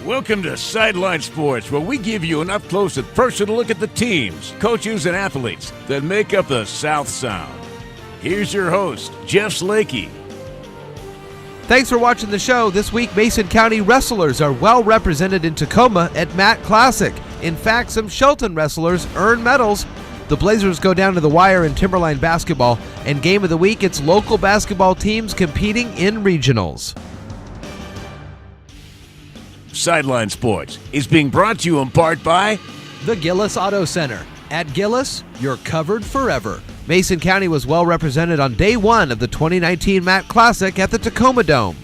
Welcome to Sideline Sports, where we give you an up-close and personal look at the teams, coaches, and athletes that make up the South Sound. Here's your host, Jeff Slakey. Thanks for watching the show. This week, Mason County wrestlers are well represented in Tacoma at Matt Classic. In fact, some Shelton wrestlers earn medals. The Blazers go down to the wire in Timberline basketball, and game of the week, it's local basketball teams competing in regionals. Sideline Sports is being brought to you in part by the Gillis Auto Center. At Gillis, you're covered forever. Mason County was well represented on day one of the 2019 Matt Classic at the Tacoma Dome.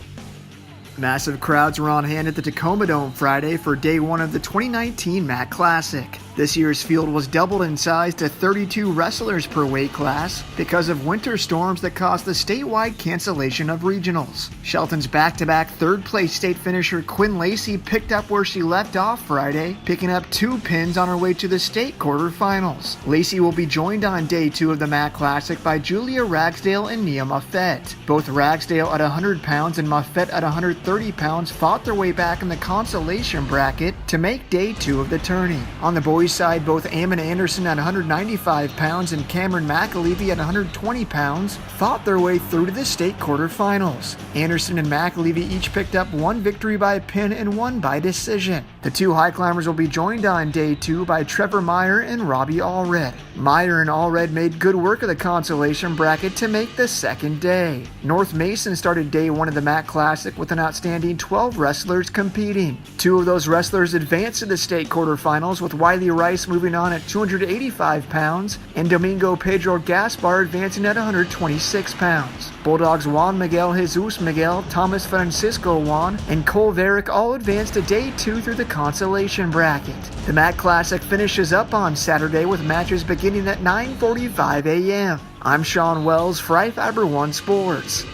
Massive crowds were on hand at the Tacoma Dome Friday for day one of the 2019 Matt Classic. This year's field was doubled in size to 32 wrestlers per weight class because of winter storms that caused the statewide cancellation of regionals. Shelton's back-to-back third-place state finisher Quinn Lacey picked up where she left off Friday, picking up 2 pins on her way to the state quarterfinals. Lacey will be joined on day 2 of the Matt Classic by Julia Ragsdale and Nia Muffett. Both Ragsdale at 100 pounds and Muffett at 130 pounds fought their way back in the consolation bracket to make day 2 of the tourney. On the boys' side, both Ammon Anderson at 195 pounds and Cameron McAlevey at 120 pounds fought their way through to the state quarterfinals. Anderson and McAlevey each picked up 1 victory by pin and 1 by decision. The 2 high climbers will be joined on day 2 by Trevor Meyer and Robbie Allred. Meyer and Allred made good work of the consolation bracket to make the second day. North Mason started day 1 of the Matt Classic with an outstanding 12 wrestlers competing. 2 of those wrestlers advanced to the state quarterfinals, with Wiley Rice moving on at 285 pounds and Domingo Pedro Gaspar advancing at 126 pounds. Bulldogs Juan Miguel Jesus Miguel, Thomas Francisco Juan, and Cole Varick all advanced to day 2 through the consolation bracket. The Matt Classic finishes up on Saturday with matches beginning at 9:45 a.m. I'm Sean Wells for iFIBER One Sports.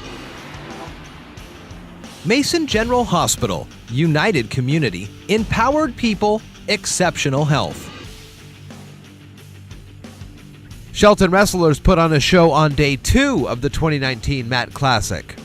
Mason General Hospital, united community, empowered people, exceptional health. Shelton wrestlers put on a show on day 2 of the 2019 Matt Classic.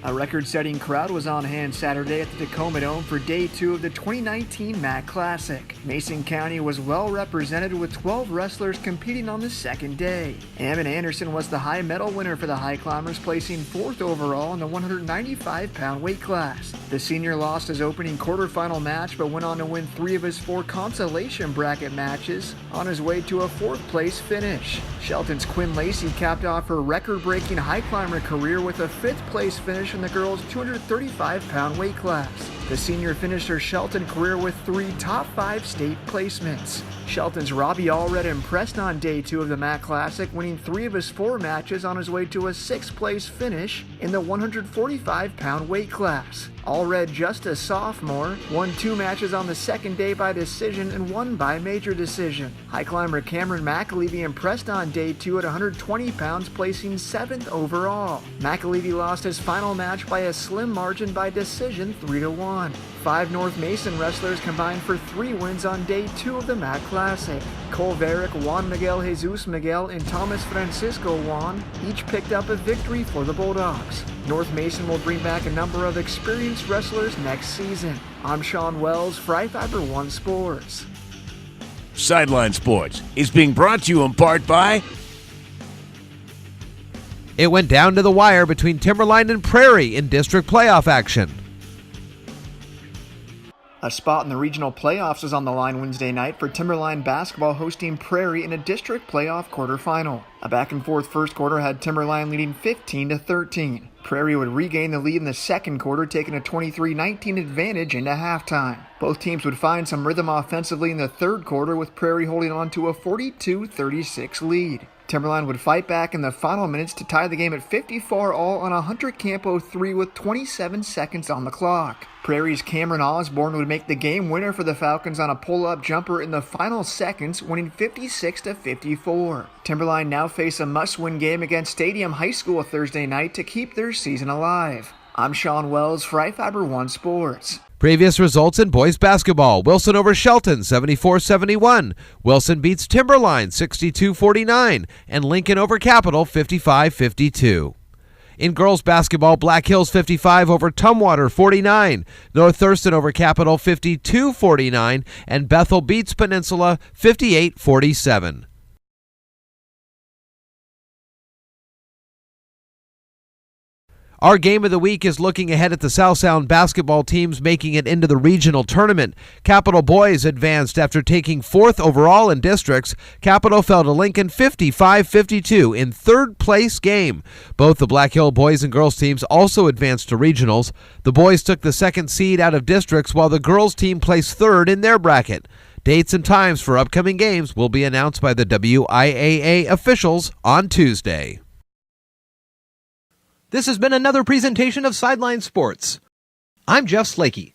A record-setting crowd was on hand Saturday at the Tacoma Dome for day 2 of the 2019 Matt Classic. Mason County was well represented with 12 wrestlers competing on the second day. Ammon Anderson was the high medal winner for the high climbers, placing 4th overall in the 195-pound weight class. The senior lost his opening quarterfinal match but went on to win 3 of his 4 consolation bracket matches on his way to a 4th-place finish. Shelton's Quinn Lacey capped off her record-breaking high climber career with a 5th-place finish in the girls' 235-pound weight class. The senior finished her Shelton career with 3 top 5 state placements. Shelton's Robbie Allred impressed on day 2 of the Matt Classic, winning 3 of his 4 matches on his way to a 6th-place finish in the 145-pound weight class. Allred, just a sophomore, won 2 matches on the second day by decision and 1 by major decision. High climber Cameron McAlevey impressed on day 2 at 120 pounds, placing 7th overall. McAlevey lost his final match by a slim margin by decision 3-1. 5 North Mason wrestlers combined for 3 wins on day 2 of the Matt Classic. Cole Varick, Juan Miguel Jesus Miguel, and Thomas Francisco Juan each picked up a victory for the Bulldogs. North Mason will bring back a number of experienced wrestlers next season. I'm Sean Wells for iFIBER One Sports. Sideline Sports is being brought to you in part by It went down to the wire between Timberline and Prairie in district playoff action. A spot in the regional playoffs is on the line Wednesday night for Timberline basketball hosting Prairie in a district playoff quarterfinal. A back-and-forth first quarter had Timberline leading 15-13. Prairie would regain the lead in the second quarter, taking a 23-19 advantage into halftime. Both teams would find some rhythm offensively in the third quarter, with Prairie holding on to a 42-36 lead. Timberline would fight back in the final minutes to tie the game at 54 all on a Hunter Campo 3 with 27 seconds on the clock. Prairie's Cameron Osborne would make the game winner for the Falcons on a pull-up jumper in the final seconds, winning 56-54. Timberline now face a must-win game against Stadium High School Thursday night to keep their season alive. I'm Sean Wells for iFIBER One Sports. Previous results in boys basketball: Wilson over Shelton 74-71. Wilson beats Timberline 62-49, and Lincoln over Capital 55-52. In girls basketball, Black Hills 55 over Tumwater 49, North Thurston over Capital 52-49, and Bethel beats Peninsula 58-47. Our game of the week is looking ahead at the South Sound basketball teams making it into the regional tournament. Capital boys advanced after taking 4th overall in districts. Capital fell to Lincoln 55-52 in third place game. Both the Black Hill boys and girls teams also advanced to regionals. The boys took the 2nd seed out of districts while the girls team placed 3rd in their bracket. Dates and times for upcoming games will be announced by the WIAA officials on Tuesday. This has been another presentation of Sideline Sports. I'm Jeff Slakey.